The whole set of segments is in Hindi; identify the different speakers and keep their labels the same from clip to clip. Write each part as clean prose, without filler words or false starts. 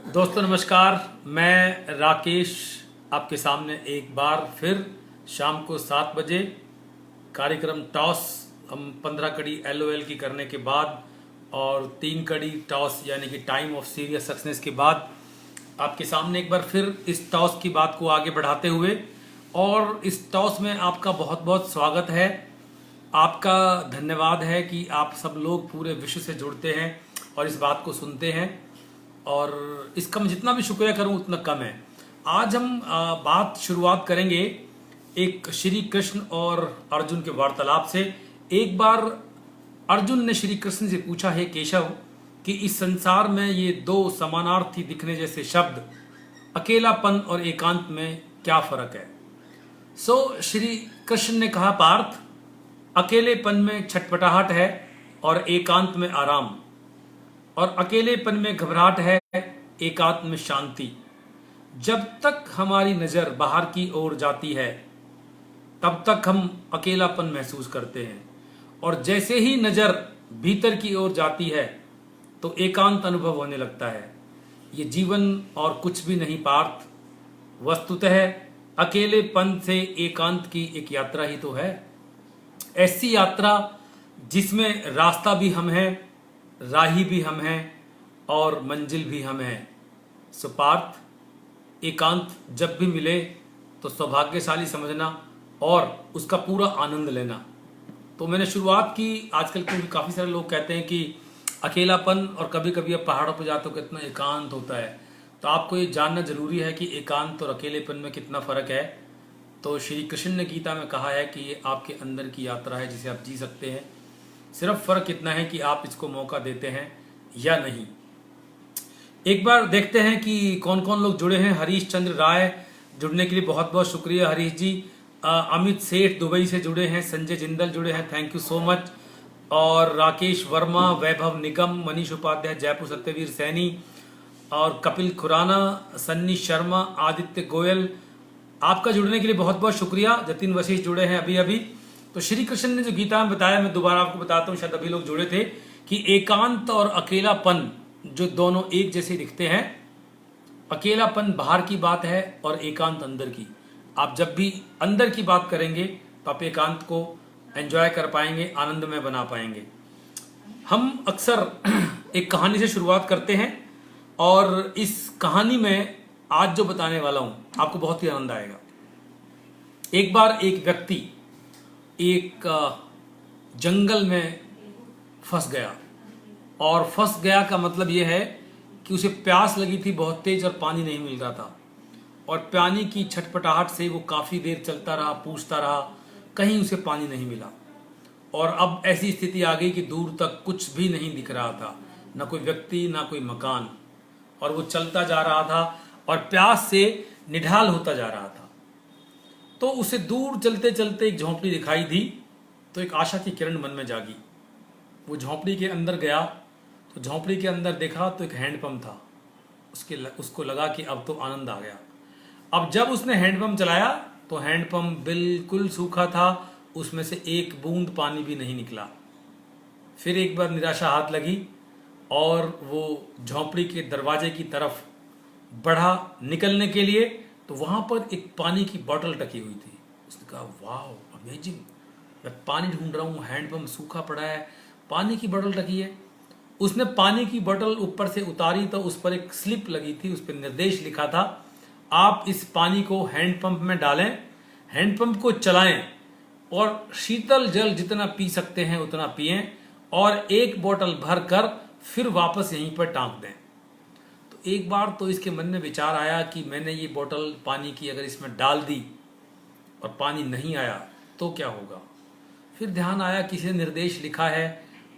Speaker 1: दोस्तों नमस्कार। मैं राकेश आपके सामने एक बार फिर शाम को 7 बजे कार्यक्रम टॉस हम 15 कड़ी LOL की करने के बाद और 3 कड़ी टॉस यानी कि टाइम ऑफ सीरियस सक्सेस के बाद आपके सामने एक बार फिर इस टॉस की बात को आगे बढ़ाते हुए और इस टॉस में आपका बहुत बहुत स्वागत है। आपका धन्यवाद है कि आप सब लोग पूरे विश्व से जुड़ते हैं और इस बात को सुनते हैं और इसका मैं जितना भी शुक्रिया करूं उतना कम है। आज हम बात शुरुआत करेंगे एक श्री कृष्ण और अर्जुन के वार्तालाप से। एक बार अर्जुन ने श्री कृष्ण से पूछा, है केशव, कि इस संसार में ये दो समानार्थी दिखने जैसे शब्द अकेलापन और एकांत में क्या फर्क है। श्री कृष्ण ने कहा, पार्थ, अकेलेपन में छटपटाहट है और एकांत में आराम, और अकेलेपन में घबराहट है, एकांत में शांति। जब तक हमारी नजर बाहर की ओर जाती है तब तक हम अकेलापन महसूस करते हैं, और जैसे ही नजर भीतर की ओर जाती है तो एकांत अनुभव होने लगता है। ये जीवन और कुछ भी नहीं पार्थ, वस्तुतः अकेलेपन से एकांत की एक यात्रा ही तो है। ऐसी यात्रा जिसमें रास्ता भी हम हैं, राही भी हम हैं और मंजिल भी हम हैं। पार्थ, एकांत जब भी मिले तो सौभाग्यशाली समझना और उसका पूरा आनंद लेना। तो मैंने शुरुआत की, आजकल क्योंकि काफ़ी सारे लोग कहते हैं कि अकेलापन, और कभी कभी आप पहाड़ों पर जाते हो कितना एकांत होता है, तो आपको ये जानना जरूरी है कि एकांत और अकेलेपन में कितना फ़र्क है। तो श्री कृष्ण ने गीता में कहा है कि ये आपके अंदर की यात्रा है जिसे आप जी सकते हैं। सिर्फ फर्क इतना है कि आप इसको मौका देते हैं या नहीं। एक बार देखते हैं कि कौन कौन लोग जुड़े हैं। हरीश चंद्र राय जुड़ने के लिए बहुत बहुत शुक्रिया हरीश जी। अमित सेठ दुबई से जुड़े हैं, संजय जिंदल जुड़े हैं, थैंक यू सो मच। और राकेश वर्मा, वैभव निगम, मनीष उपाध्याय, जयपुर सत्यवीर सैनी और कपिल खुराना, सन्नी शर्मा, आदित्य गोयल, आपका जुड़ने के लिए बहुत बहुत शुक्रिया। जतिन वशिष्ठ जुड़े हैं अभी अभी। तो श्री कृष्ण ने जो गीता में बताया, मैं दोबारा आपको बताता हूँ, शायद अभी लोग जुड़े थे, कि एकांत और अकेलापन जो दोनों एक जैसे दिखते हैं। अकेलापन बाहर की बात है और एकांत अंदर की। आप जब भी अंदर की बात करेंगे तो आप एकांत को एंजॉय कर पाएंगे, आनंदमय बना पाएंगे। हम अक्सर एक कहानी से शुरुआत करते हैं और इस कहानी में आज जो बताने वाला हूं आपको बहुत ही आनंद आएगा। एक बार एक व्यक्ति एक जंगल में फंस गया, और फंस गया का मतलब यह है कि उसे प्यास लगी थी बहुत तेज और पानी नहीं मिल रहा था, और पानी की छटपटाहट से वो काफ़ी देर चलता रहा, पूछता रहा, कहीं उसे पानी नहीं मिला। और अब ऐसी स्थिति आ गई कि दूर तक कुछ भी नहीं दिख रहा था, ना कोई व्यक्ति ना कोई मकान, और वो चलता जा रहा था और प्यास से निढाल होता जा रहा था। तो उसे दूर चलते चलते एक झोंपड़ी दिखाई दी, तो एक आशा की किरण मन में जागी। वो झोंपड़ी के अंदर गया तो झोंपड़ी के अंदर देखा तो एक हैंडपंप था। उसको लगा कि अब तो आनंद आ गया। अब जब उसने हैंडपंप चलाया तो हैंडपंप बिल्कुल सूखा था, उसमें से एक बूंद पानी भी नहीं निकला। फिर एक बार निराशा हाथ लगी और वो झोंपड़ी के दरवाजे की तरफ बढ़ा निकलने के लिए, तो वहां पर एक पानी की बोतल टकी हुई थी। उसने कहा, वाह अमेजिंग, मैं पानी ढूंढ रहा हूँ, हैंडपंप सूखा पड़ा है, पानी की बोतल टकी है। उसने पानी की बोतल ऊपर से उतारी तो उस पर एक स्लिप लगी थी, उस पर निर्देश लिखा था, आप इस पानी को हैंडपंप में डालें, हैंडपंप को चलाएं और शीतल जल जितना पी सकते हैं उतना पिएं, और एक बोतल भर कर फिर वापस यहीं पर टांक दें। तो एक बार तो इसके मन में विचार आया कि मैंने ये बोतल पानी की अगर इसमें डाल दी और पानी नहीं आया तो क्या होगा। फिर ध्यान आया किसी ने निर्देश लिखा है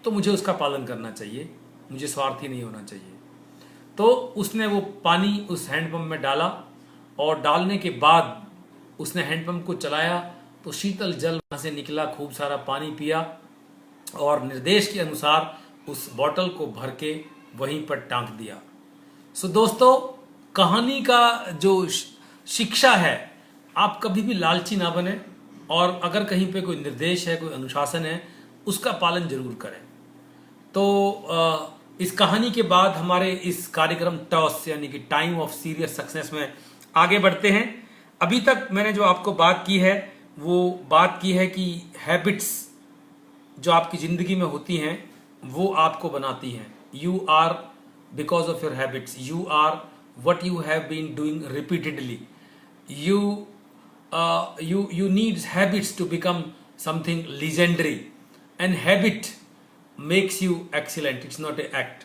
Speaker 1: तो मुझे उसका पालन करना चाहिए, मुझे स्वार्थी नहीं होना चाहिए। तो उसने वो पानी उस हैंडपंप में डाला, और डालने के बाद उसने हैंडपंप को चलाया तो शीतल जल वहाँ से निकला, खूब सारा पानी पिया, और निर्देश के अनुसार उस बोतल को भर के वहीं पर टांक दिया। दोस्तों, कहानी का जो शिक्षा है, आप कभी भी लालची ना बने, और अगर कहीं पे कोई निर्देश है, कोई अनुशासन है, उसका पालन जरूर करें। तो इस कहानी के बाद हमारे इस कार्यक्रम टॉस यानी कि टाइम ऑफ सीरियस सक्सेस में आगे बढ़ते हैं। अभी तक मैंने जो आपको बात की है वो बात की है कि हैबिट्स जो आपकी जिंदगी में होती हैं वो आपको बनाती हैं। You are because of your habits, you are what you have been doing repeatedly. you needs habits to become something legendary, and habit makes you excellent. It's not a act.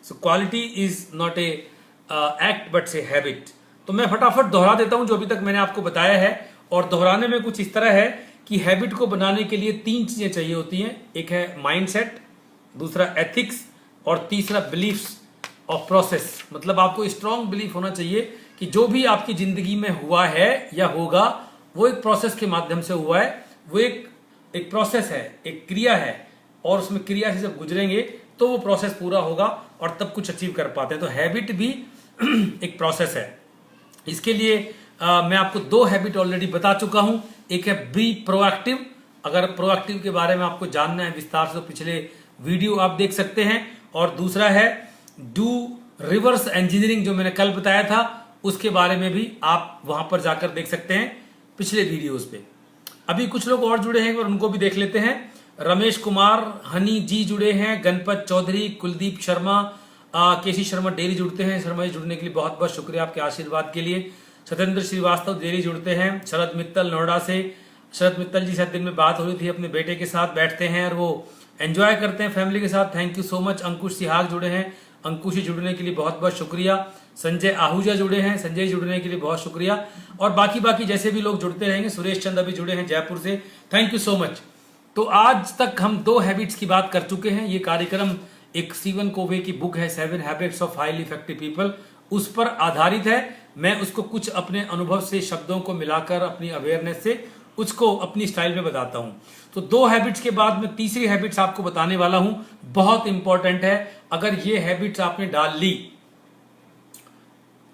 Speaker 1: So quality is not a act but a habit. तो मैं फटाफट दोहरा देता हूं जो अभी तक मैंने आपको बताया है, और दोहराने में कुछ इस तरह है कि हैबिट को बनाने के लिए 3 चीजें चाहिए होती हैं। एक है माइंडसेट, दूसरा एथिक्स, और तीसरा बिलीफ्स ऑफ प्रोसेस। मतलब आपको स्ट्रॉन्ग बिलीफ होना चाहिए कि जो भी आपकी जिंदगी में हुआ है या होगा वो एक प्रोसेस के माध्यम से हुआ है, वो एक प्रोसेस है, एक क्रिया है, और उसमें क्रिया से जब गुजरेंगे तो वो प्रोसेस पूरा होगा और तब कुछ अचीव कर पाते हैं। तो हैबिट भी एक प्रोसेस है। इसके लिए मैं आपको 2 हैबिट ऑलरेडी बता चुका हूं। एक है बी प्रोएक्टिव। अगर प्रोएक्टिव के बारे में आपको जानना है विस्तार से तो पिछले वीडियो आप देख सकते हैं। और दूसरा है डू रिवर्स इंजीनियरिंग, जो मैंने कल बताया था उसके बारे में भी आप वहां पर जाकर देख सकते हैं पिछले वीडियोस पे। अभी कुछ लोग और जुड़े हैं और उनको भी देख लेते हैं। रमेश कुमार हनी जी जुड़े हैं, गणपत चौधरी, कुलदीप शर्मा, केसी शर्मा डेली जुड़ते हैं। शर्मा जी जुड़ने के लिए बहुत बहुत शुक्रिया आपके आशीर्वाद के लिए। सत्येंद्र श्रीवास्तव डेली जुड़ते हैं। शरद मित्तल नोएडा से, शरद मित्तल जी साथ दिन में बात हो रही थी, अपने बेटे के साथ बैठते हैं और वो एंजॉय करते हैं फैमिली के साथ। Thank you so much. Ankush Sihag जुड़े हैं, अंकुश जी जुड़ने के लिए बहुत बहुत शुक्रिया। संजय आहूजा जुड़े हैं, संजय जुड़ने के लिए बहुत शुक्रिया। और बाकी जैसे भी लोग जुड़ते रहेंगे। सुरेश चंद अभी जुड़े हैं जयपुर से, थैंक यू सो मच। तो आज तक हम 2 हैबिट्स की बात कर चुके हैं। ये कार्यक्रम एक स्टीवन कोवे की बुक है 7 habits of highly effective people, उस पर आधारित है। मैं उसको कुछ अपने अनुभव से, शब्दों को मिलाकर, अपनी अवेयरनेस से उसको अपनी स्टाइल में बताता हूं। तो 2 हैबिट्स के बाद मैं तीसरी हैबिट्स आपको बताने वाला हूं, बहुत इंपॉर्टेंट है। अगर ये हैबिट्स आपने डाल ली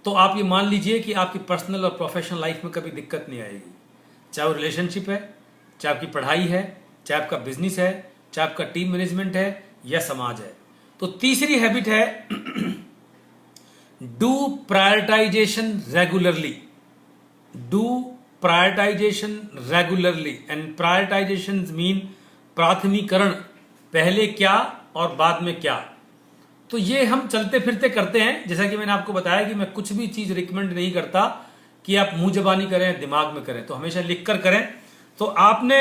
Speaker 1: तो आप ये मान लीजिए कि आपकी पर्सनल और प्रोफेशनल लाइफ में कभी दिक्कत नहीं आएगी। चाहे वो रिलेशनशिप है, चाहे आपकी पढ़ाई है, चाहे आपका बिजनेस है, चाहे आपका टीम मैनेजमेंट है या समाज है। तो तीसरी हैबिट है do prioritization regularly. Do prioritization regularly, and prioritization mean प्राथमिकरण, पहले क्या और बाद में क्या। तो ये हम चलते फिरते करते हैं। जैसा कि मैंने आपको बताया कि मैं कुछ भी चीज रिकमेंड नहीं करता कि आप मुंह जबानी करें, दिमाग में करें, तो हमेशा लिख कर करें। तो आपने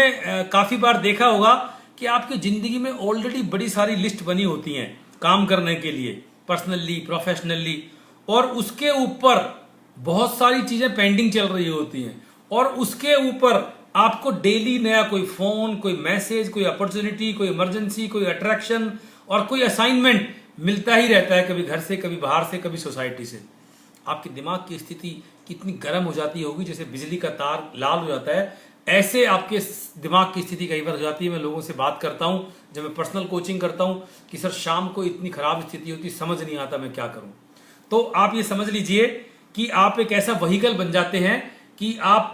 Speaker 1: काफी बार देखा होगा कि आपकी जिंदगी में ऑलरेडी बड़ी सारी लिस्ट बनी होती हैं काम करने के लिए, पर्सनली, प्रोफेशनली, और उसके ऊपर बहुत सारी चीजें पेंडिंग चल रही होती हैं, और उसके ऊपर आपको डेली नया कोई फोन, कोई मैसेज, कोई अपॉर्चुनिटी, कोई इमरजेंसी, कोई अट्रैक्शन और कोई असाइनमेंट मिलता ही रहता है, कभी घर से, कभी बाहर से, कभी सोसाइटी से। आपके दिमाग की स्थिति कितनी गर्म हो जाती होगी, जैसे बिजली का तार लाल हो जाता है, ऐसे आपके दिमाग की स्थिति कई बार हो जाती है। मैं लोगों से बात करता हूं जब मैं पर्सनल कोचिंग करता हूं कि सर शाम को इतनी खराब स्थिति होती, समझ नहीं आता मैं क्या करूं। तो आप ये समझ लीजिए कि आप एक ऐसा व्हीकल बन जाते हैं कि आप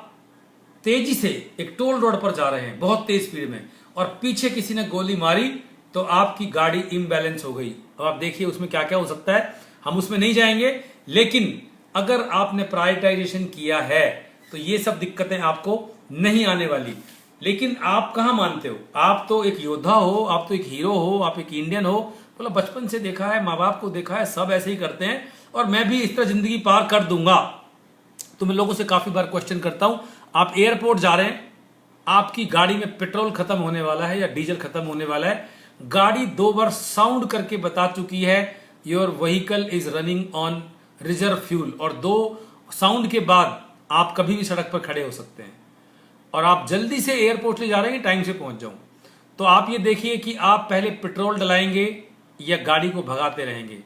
Speaker 1: तेजी से एक टोल रोड पर जा रहे हैं बहुत तेज स्पीड में, और पीछे किसी ने गोली मारी तो आपकी गाड़ी इम्बैलेंस हो गई। अब आप देखिए उसमें क्या क्या हो सकता है, हम उसमें नहीं जाएंगे। लेकिन अगर आपने प्रायोरिटाइजेशन किया है तो ये सब दिक्कतें आपको नहीं आने वाली। लेकिन आप कहां मानते हो, आप तो एक योद्धा हो, आप तो एक हीरो हो, आप एक इंडियन हो। बोला बचपन से देखा है, माँ बाप को देखा है, सब ऐसे ही करते हैं और मैं भी इस तरह जिंदगी पार कर दूंगा। तो मैं लोगों से काफी बार क्वेश्चन करता हूं, आप एयरपोर्ट जा रहे हैं, आपकी गाड़ी में पेट्रोल खत्म होने वाला है या डीजल खत्म होने वाला है, गाड़ी 2 बार साउंड करके बता चुकी है your vehicle is running on reserve fuel, और 2 साउंड के बाद आप कभी भी सड़क पर खड़े हो सकते हैं और आप जल्दी से एयरपोर्ट ले जा रहे हैं, टाइम से पहुंच जाऊं। तो आप ये देखिए कि आप पहले पेट्रोल डलाएंगे या गाड़ी को भगाते रहेंगे।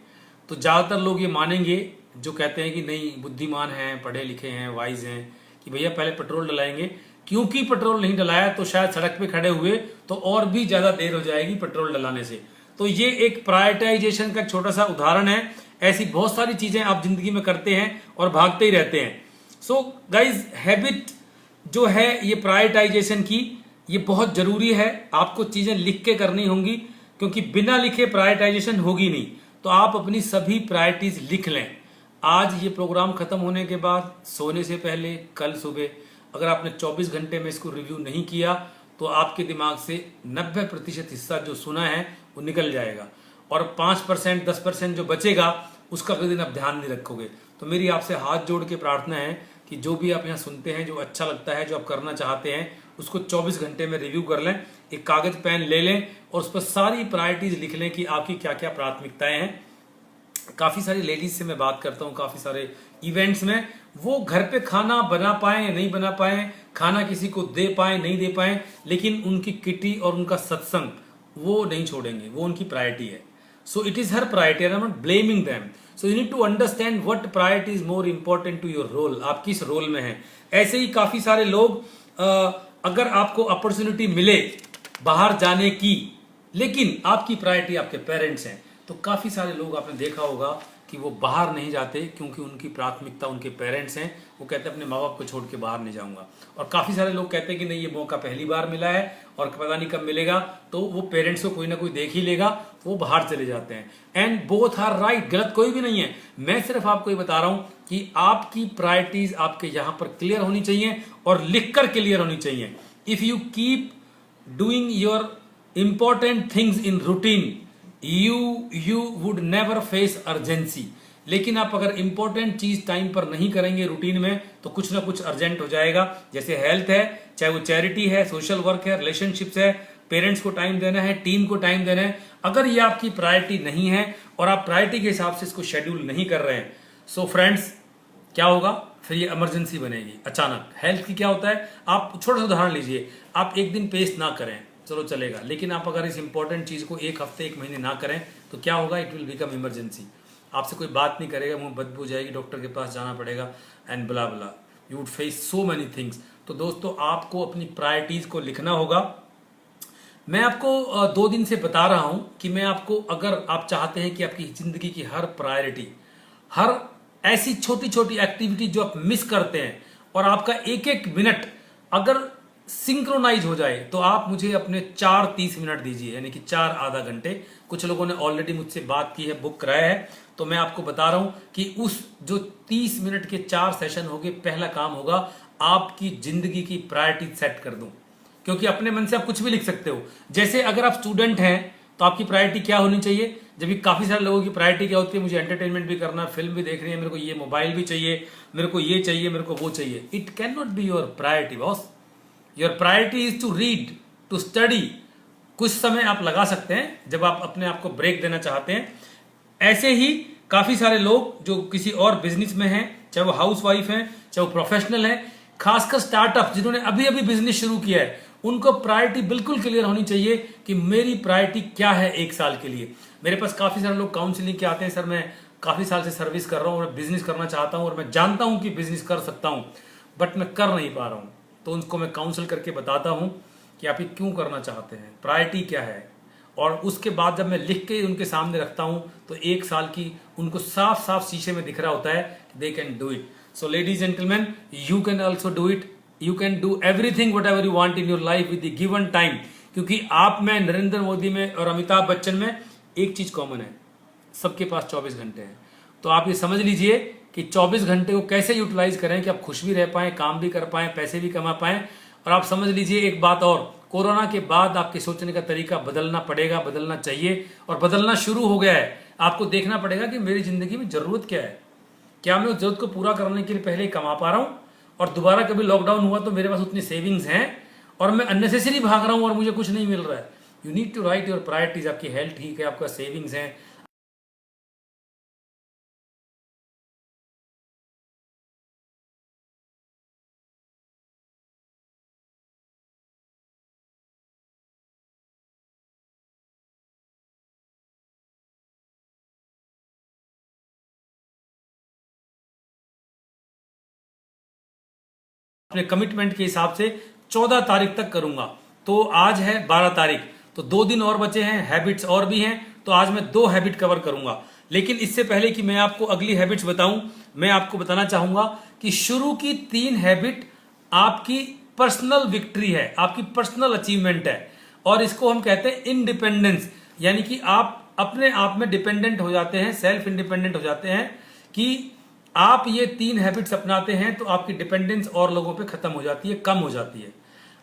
Speaker 1: तो ज्यादातर लोग ये मानेंगे जो कहते हैं कि नहीं, बुद्धिमान हैं, पढ़े लिखे हैं, वाइज हैं, कि भैया पहले पेट्रोल डलाएंगे, क्योंकि पेट्रोल नहीं डलाया तो शायद सड़क पे खड़े हुए तो और भी ज्यादा देर हो जाएगी पेट्रोल डलाने से। तो ये एक प्रायोरिटाइजेशन का छोटा सा उदाहरण है। ऐसी बहुत सारी चीजें आप जिंदगी में करते हैं और भागते ही रहते हैं। सो गाइज, हैबिट जो है ये प्रायोरिटाइजेशन की, ये बहुत जरूरी है। आपको चीजें लिख के करनी होंगी, क्योंकि बिना लिखे प्रायोरिटाइजेशन होगी नहीं। तो आप अपनी सभी प्रायोरिटीज लिख लें। आज ये प्रोग्राम खत्म होने के बाद सोने से पहले कल सुबह अगर आपने 24 घंटे में इसको रिव्यू नहीं किया तो आपके दिमाग से 90% हिस्सा जो सुना है वो निकल जाएगा और 5% 10% जो बचेगा उसका कभी दिन आप ध्यान नहीं रखोगे। तो मेरी आपसे हाथ जोड़ के प्रार्थना है कि जो भी आप यहाँ सुनते हैं, जो अच्छा लगता है, जो आप करना चाहते हैं, उसको 24 घंटे में रिव्यू कर लें। एक कागज पेन ले लें और उस पर सारी प्रायोरिटीज लिख लें कि आपकी क्या क्या प्राथमिकताएं हैं। काफी सारी लेडीज से मैं बात करता हूँ काफी सारे इवेंट्स में, वो घर पे खाना बना पाए या नहीं बना पाए, खाना किसी को दे पाए नहीं दे पाए, लेकिन उनकी किटी और उनका सत्संग वो नहीं छोड़ेंगे, वो उनकी प्रायोरिटी है। So it is her priority and I am not blaming them. So you need to understand what priority is more important to your role, आप किस रोल में हैं। ऐसे ही काफी सारे लोग अगर आपको अपॉर्चुनिटी मिले बाहर जाने की, लेकिन आपकी प्रायोरिटी आपके पेरेंट्स हैं, तो काफी सारे लोग आपने देखा होगा कि वो बाहर नहीं जाते क्योंकि उनकी प्राथमिकता उनके पेरेंट्स हैं। वो कहते हैं अपने माँ बाप को छोड़ के बाहर नहीं जाऊंगा। और काफी सारे लोग कहते हैं कि नहीं, ये मौका पहली बार मिला है और पता नहीं कब मिलेगा, तो वो पेरेंट्स को कोई ना कोई देख ही लेगा, तो वो बाहर चले जाते हैं। एंड बोथ आर राइट, गलत कोई भी नहीं है। मैं सिर्फ आपको ये बता रहा हूं कि आपकी प्रायोरिटीज आपके यहां पर क्लियर होनी चाहिए और लिखकर क्लियर होनी चाहिए। If you keep doing your important things in routine, you would never face urgency। लेकिन आप अगर इंपॉर्टेंट चीज टाइम पर नहीं करेंगे रूटीन में, तो कुछ ना कुछ अर्जेंट हो जाएगा। जैसे हेल्थ है, चाहे वो चैरिटी है, सोशल वर्क है, रिलेशनशिप्स है, पेरेंट्स को टाइम देना है, टीम को टाइम देना है। अगर ये आपकी प्रायोरिटी नहीं है और आप प्रायोरिटी के हिसाब से इसको शेड्यूल नहीं कर रहे हैं, सो फ्रेंड्स क्या होगा, फिर ये इमरजेंसी बनेगी अचानक। हेल्थ की क्या होता है, आप छोटा सा उदाहरण लीजिए, आप एक दिन पेस्ट ना करें, चलो चलेगा, लेकिन आप अगर इस इंपॉर्टेंट चीज को एक हफ्ते एक महीने ना करें तो क्या होगा, इट विल बिकम इमरजेंसी। आपसे कोई बात नहीं करेगा, मुंह बदबू हो जाएगी, डॉक्टर के पास जाना पड़ेगा and blah blah, you would face so many things. तो दोस्तों आपको अपनी प्रायोरिटीज को लिखना होगा। मैं आपको 2 दिन से बता रहा हूं कि मैं आपको, अगर आप चाहते हैं कि आपकी जिंदगी की हर प्रायोरिटी, हर ऐसी छोटी छोटी एक्टिविटी जो आप मिस करते हैं और आपका एक एक मिनट अगर सिंक्रोनाइज हो जाए, तो आप मुझे अपने 4:30 मिनट दीजिए, यानी कि 4 आधा घंटे। कुछ लोगों ने ऑलरेडी मुझसे बात की है, बुक कराया है, तो मैं आपको बता रहा हूं कि उस जो 30 मिनट के 4 सेशन होंगे, पहला काम होगा आपकी जिंदगी की प्रायोरिटी सेट कर दूं। क्योंकि अपने मन से आप कुछ भी लिख सकते हो। जैसे अगर आप स्टूडेंट हैं तो आपकी प्रायोरिटी क्या होनी चाहिए, जब काफी सारे लोगों की प्रायोरिटी क्या होती है, मुझे एंटरटेनमेंट भी करना, फिल्म भी देखनी है, मेरे को ये मोबाइल भी चाहिए, मेरे को ये चाहिए, मेरे को वो चाहिए। It can not be your priority boss. Your priority is to read, to study. कुछ समय आप लगा सकते हैं जब आप अपने आप को ब्रेक देना चाहते हैं। ऐसे ही काफी सारे लोग जो किसी और बिजनेस में हैं, चाहे वो हाउस वाइफ है, चाहे वो प्रोफेशनल है, खासकर स्टार्टअप जिन्होंने अभी अभी बिजनेस शुरू किया है, उनको प्रायोरिटी बिल्कुल क्लियर होनी चाहिए कि मेरी प्रायोरिटी क्या है 1 साल के लिए। मेरे पास काफी सारे लोग काउंसलिंग के आते हैं, सर मैं काफी साल से सर्विस कर रहा हूँ और बिजनेस करना चाहता हूँ और मैं जानता हूँ कि बिजनेस कर सकता हूँ, बट मैं कर नहीं पा रहा हूँ। तो उनको मैं काउंसल करके बताता हूं कि आप ये क्यों करना चाहते हैं, प्रायोरिटी क्या है, और उसके बाद जब मैं लिख के उनके सामने रखता हूं तो 1 साल की उनको साफ साफ शीशे में दिख रहा होता है, they can do it. So ladies gentleman, you can also do it. You can do everything what ever you want in your life with the given time. क्योंकि आप में, नरेंद्र मोदी में और अमिताभ बच्चन में एक चीज कॉमन है, सबके पास 24 घंटे हैं। तो आप ये समझ लीजिए कि 24 घंटे को कैसे यूटिलाइज करें कि आप खुश भी रह पाएं, काम भी कर पाएं, पैसे भी कमा पाएं। और आप समझ लीजिए एक बात और, कोरोना के बाद आपके सोचने का तरीका बदलना पड़ेगा, बदलना चाहिए और बदलना शुरू हो गया है। आपको देखना पड़ेगा कि मेरी जिंदगी में जरूरत क्या है, क्या मैं उस जरूरत को पूरा करने के लिए पहले ही कमा पा रहा हूं, और दोबारा कभी लॉकडाउन हुआ तो मेरे पास उतनी सेविंग्स हैं, और मैं अननेसेसरी भाग रहा हूं और मुझे कुछ नहीं मिल रहा है। You need to write your priorities. आपकी हेल्थ ठीक है, आपका सेविंग्स है, अपने कमिटमेंट के हिसाब से 14 तारीख तक करूंगा। तो आज है 12 तारीख, तो 2 दिन और बचे हैं, हैबिट्स और भी हैं, तो आज मैं 2 हैबिट कवर करूंगा। लेकिन इससे पहले कि मैं आपको अगली हैबिट्स बताऊं, मैं आपको बताना चाहूंगा कि शुरू की 3 हैबिट आपकी पर्सनल विक्ट्री है, आपकी पर्सनल अचीवमेंट है, और इसको हम कहते हैं इंडिपेंडेंस। यानी कि आप अपने आप में डिपेंडेंट हो जाते हैं, सेल्फ इंडिपेंडेंट हो जाते हैं कि आप ये 3 हैबिट्स अपनाते हैं तो आपकी डिपेंडेंस और लोगों पे खत्म हो जाती है, कम हो जाती है।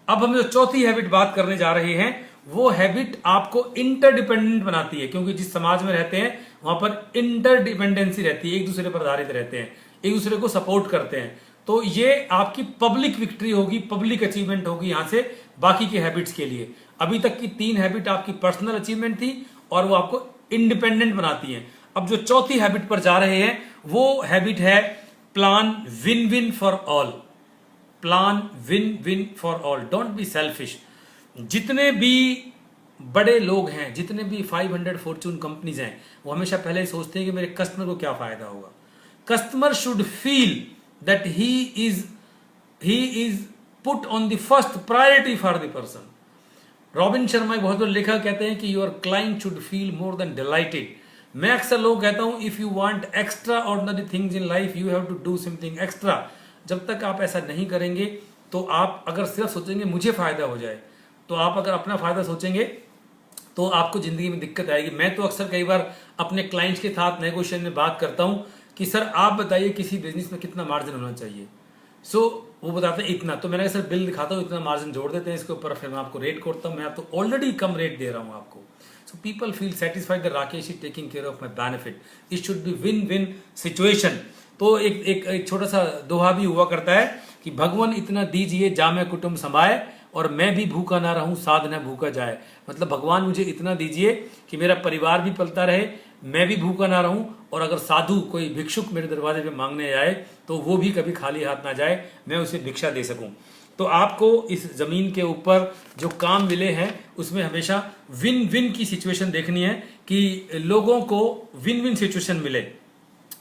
Speaker 1: अब हम जो चौथी हैबिट बात करने जा रहे हैं वो हैबिट आपको इंटरडिपेंडेंट बनाती है, क्योंकि जिस समाज में रहते हैं वहां पर इंटरडिपेंडेंसी रहती है, एक दूसरे पर आधारित रहते हैं, एक दूसरे को सपोर्ट करते हैं। तो ये आपकी पब्लिक विक्ट्री होगी, पब्लिक अचीवमेंट होगी यहां से बाकी के हैबिट्स के लिए। अभी तक की 3 हैबिट आपकी पर्सनल अचीवमेंट थी और वो आपको इंडिपेंडेंट बनाती हैं। अब जो चौथी हैबिट पर जा रहे हैं वो हैबिट है plan win win for all. Plan win win for all, don't be selfish. जितने भी बड़े लोग हैं, जितने भी 500 फॉर्च्यून कंपनीज हैं, वो हमेशा पहले ही सोचते हैं कि मेरे कस्टमर को क्या फायदा होगा। Customer should feel that he is put on the first priority for the person. Robin Sharma एक बहुत बड़ा लेखक कहते हैं कि your client should feel more than delighted. मैं अक्सर लोग कहता हूं if you want extraordinary things in life you have to do something extra. जब तक आप ऐसा नहीं करेंगे तो आप अगर सिर्फ सोचेंगे मुझे फायदा हो जाए, तो आप अगर अपना फायदा सोचेंगे तो आपको जिंदगी में दिक्कत आएगी। मैं तो अक्सर कई बार अपने क्लाइंट्स के साथ नेगोशिएशन में बात करता हूं कि सर आप बताइए किसी बिजनेस में कितना मार्जिन होना चाहिए। वो बताते हैं इतना, तो मैंने कहा सर बिल दिखाता हूँ, इतना मार्जिन जोड़ देते हैं इसके ऊपर, फिर मैं आपको रेट करता हूँ, मैं आप तो ऑलरेडी कम रेट दे रहा हूँ आपको। So people feel satisfied that Rakesh is taking care of my benefit. It should be win win situation. तो एक छोटा सा दोहा भी हुआ करता है कि भगवान इतना दीजिए जामे कुटुंब समाए और मैं भी भूखा ना रहूं साध न भूखा जाए। मतलब भगवान मुझे इतना दीजिए कि मेरा परिवार भी पलता रहे, मैं भी भूखा ना रहूं, और अगर साधु कोई भिक्षुक मेरे दरवाजे पे मांगने आए तो वो भी कभी खाली हाथ ना जाए, मैं उसे भिक्षा दे सकूं। तो आपको इस जमीन के ऊपर जो काम मिले हैं उसमें हमेशा विन विन की सिचुएशन देखनी है कि लोगों को विन विन सिचुएशन मिले।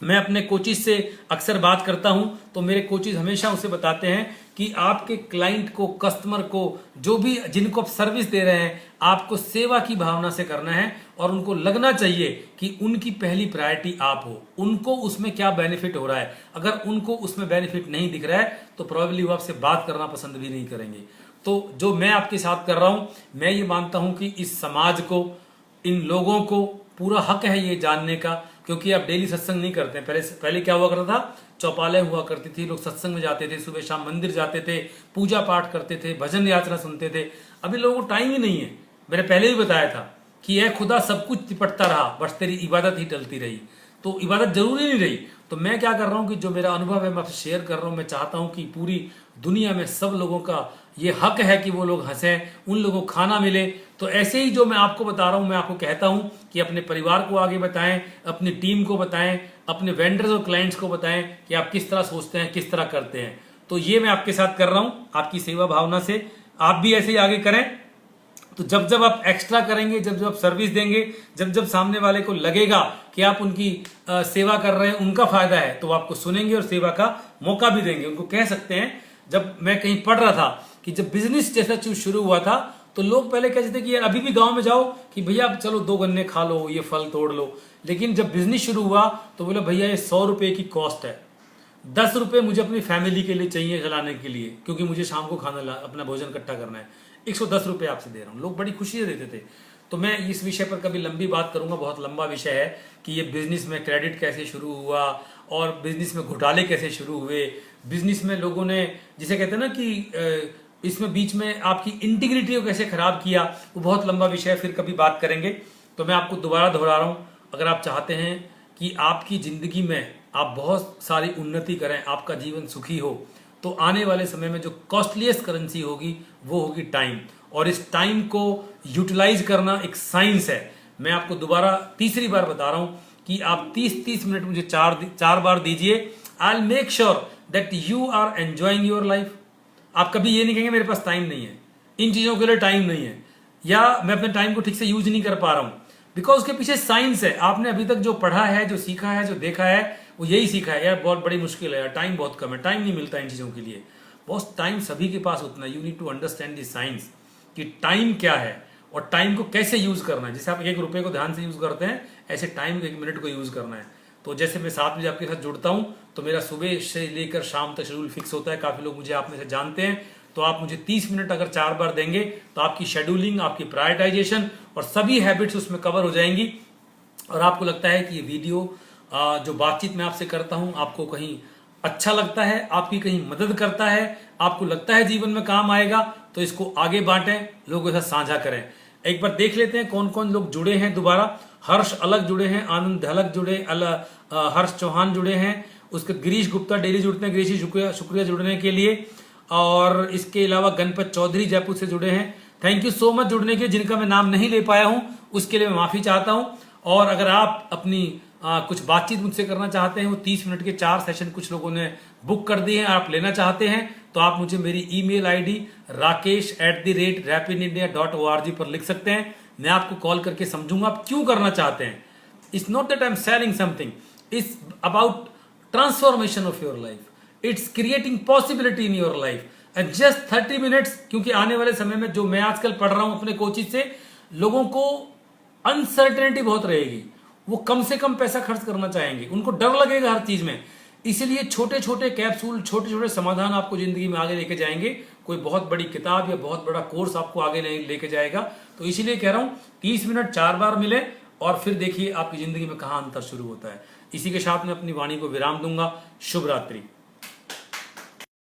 Speaker 1: मैं अपने कोचिज से अक्सर बात करता हूं तो मेरे कोचिज हमेशा उसे बताते हैं कि आपके क्लाइंट को, कस्टमर को, जो भी जिनको आप सर्विस दे रहे हैं, आपको सेवा की भावना से करना है और उनको लगना चाहिए कि उनकी पहली प्रायोरिटी आप हो। उनको उसमें क्या बेनिफिट हो रहा है, अगर उनको उसमें बेनिफिट नहीं दिख रहा है तो प्रोबेबली वो आपसे बात करना पसंद भी नहीं करेंगे। तो जो मैं आपके साथ कर रहा हूं, मैं ये मानता हूं कि इस समाज को, इन लोगों को पूरा हक है ये जानने का, क्योंकि आप डेली सत्संग नहीं करते हैं। पहले क्या हुआ करता था, चौपालें हुआ करती थी, लोग सत्संग में जाते थे, सुबह शाम मंदिर जाते थे, पूजा पाठ करते थे, भजन यात्रा सुनते थे। अभी लोगों को टाइम ही नहीं है। मैंने पहले भी बताया था कि यह खुदा सब कुछ निपटता रहा, बस तेरी इबादत ही टलती रही। तो इबादत जरूरी नहीं रही। तो मैं क्या कर रहा हूं कि जो मेरा अनुभव है मैं आपसे शेयर कर रहा हूं। मैं चाहता हूं कि पूरी दुनिया में सब लोगों का ये हक है कि वो लोग हंसें, उन लोगों को खाना मिले। तो ऐसे ही जो मैं आपको बता रहा हूं, मैं आपको कहता हूं कि अपने परिवार को आगे बताएं, अपनी टीम को बताएं, अपने वेंडर्स और क्लाइंट्स को बताएं कि आप किस तरह सोचते हैं, किस तरह करते हैं। तो ये मैं आपके साथ कर रहा हूं आपकी सेवा भावना से। आप भी ऐसे ही आगे करें। तो जब जब आप एक्स्ट्रा करेंगे, जब जब आप सर्विस देंगे, जब जब सामने वाले को लगेगा कि आप उनकी सेवा कर रहे हैं, उनका फायदा है, तो आपको सुनेंगे और सेवा का मौका भी देंगे। उनको कह सकते हैं, जब मैं कहीं पढ़ रहा था कि जब बिजनेस जैसा चीज शुरू हुआ था तो लोग पहले कहते थे कि यार अभी भी गांव में जाओ कि भैया चलो 2 गन्ने खा लो, ये फल तोड़ लो। लेकिन जब बिजनेस शुरू हुआ तो बोले भैया ये 100 रुपए की कॉस्ट है, 10 रुपए मुझे अपनी फैमिली के लिए चाहिए चलाने के लिए, क्योंकि मुझे शाम को खाना अपना भोजन इकट्ठा करना है, 110 रुपए आपसे दे रहा हूँ। लोग बड़ी खुशी से देते थे। तो मैं इस विषय पर कभी लंबी बात करूंगा, बहुत लंबा विषय है कि ये बिजनेस में क्रेडिट कैसे शुरू हुआ और बिजनेस में घोटाले कैसे शुरू हुए, बिजनेस में लोगों ने जिसे कहते हैं ना कि इसमें बीच में आपकी इंटीग्रिटी को कैसे खराब किया, वो बहुत लंबा विषय है, फिर कभी बात करेंगे। तो मैं आपको दोबारा दोहरा रहा हूं, अगर आप चाहते हैं कि आपकी जिंदगी में आप बहुत सारी उन्नति करें, आपका जीवन सुखी हो, तो आने वाले समय में जो कॉस्टलीस्ट करेंसी होगी वो होगी टाइम। और इस टाइम को यूटिलाइज करना एक साइंस है। मैं आपको दोबारा तीसरी बार बता रहा हूं कि आप 30-30 मिनट मुझे चार बार दीजिए। I will make sure that you are enjoying your life. आप कभी ये नहीं कहेंगे मेरे पास टाइम नहीं है, इन चीजों के लिए टाइम नहीं है, या मैं अपने टाइम को ठीक से यूज नहीं कर पा रहा हूं। बिकॉज उसके पीछे साइंस है। आपने अभी तक जो पढ़ा है, जो सीखा है, जो देखा है, वो यही सीखा है यार बहुत बड़ी मुश्किल है यार, टाइम बहुत कम है, टाइम नहीं मिलता इन चीजों के लिए। बहुत टाइम सभी के पास उतना। You need to understand the science कि टाइम क्या है और टाइम को कैसे यूज करना है। जैसे आप 1 रुपए को ध्यान से यूज करते हैं, ऐसे टाइम को 1 मिनट को यूज करना है। तो जैसे मैं 7 बजे आपके साथ जुड़ता हूं तो मेरा सुबह से लेकर शाम तक शेड्यूल फिक्स होता है। काफी लोग मुझे आप में से जानते हैं। तो आप मुझे 30 मिनट अगर 4 बार देंगे तो आपकी शेड्यूलिंग, आपकी प्रायोरिटाइजेशन और सभी हैबिट्स उसमें कवर हो जाएंगी। और आपको लगता है कि ये वीडियो जो बातचीत मैं आपसे करता हूं आपको कहीं अच्छा लगता है, आपकी कहीं मदद करता है, आपको लगता है जीवन में काम आएगा, तो इसको आगे बांटें, लोगों के साथ साझा करें। एक बार देख लेते हैं कौन कौन लोग जुड़े हैं दोबारा। हर्ष अलग जुड़े हैं, आनंद अलग जुड़े, हर्ष चौहान जुड़े हैं, उसके गिरीश गुप्ता डेली जुड़ते हैं, गिरीश जी शुक्रिया जुड़ने के लिए। और इसके अलावा गणपत चौधरी जयपुर से जुड़े हैं, थैंक यू सो मच जुड़ने के। जिनका मैं नाम नहीं ले पाया हूं उसके लिए मैं माफी चाहता हूं। और अगर आप अपनी कुछ बातचीत मुझसे करना चाहते हैं, वो 30 मिनट के 4 सेशन कुछ लोगों ने बुक कर दिए हैं, आप लेना चाहते हैं तो आप मुझे मेरी ईमेल आईडी rakesh@rapidindia.org पर लिख सकते हैं। मैं आपको कॉल करके समझूंगा आप क्यों करना चाहते हैं। It's not that I am selling something, it's about transformation of your life, it's creating possibility in your life and just 30 minutes. क्योंकि आने वाले समय में जो मैं आजकल पढ़ रहा हूं अपने कोचिज से, लोगों को अनसर्टेनिटी बहुत रहेगी, वो कम से कम पैसा खर्च करना चाहेंगे, उनको डर लगेगा हर चीज में। इसीलिए छोटे छोटे कैप्सूल, छोटे छोटे समाधान आपको जिंदगी में आगे लेके जाएंगे। कोई बहुत बड़ी किताब या बहुत बड़ा कोर्स आपको आगे नहीं लेके जाएगा। तो इसीलिए कह रहा हूं 30 मिनट 4 बार मिले और फिर देखिए आपकी जिंदगी में कहां अंतर शुरू होता है। इसी के साथ में अपनी वाणी को विराम दूंगा। शुभ रात्रि।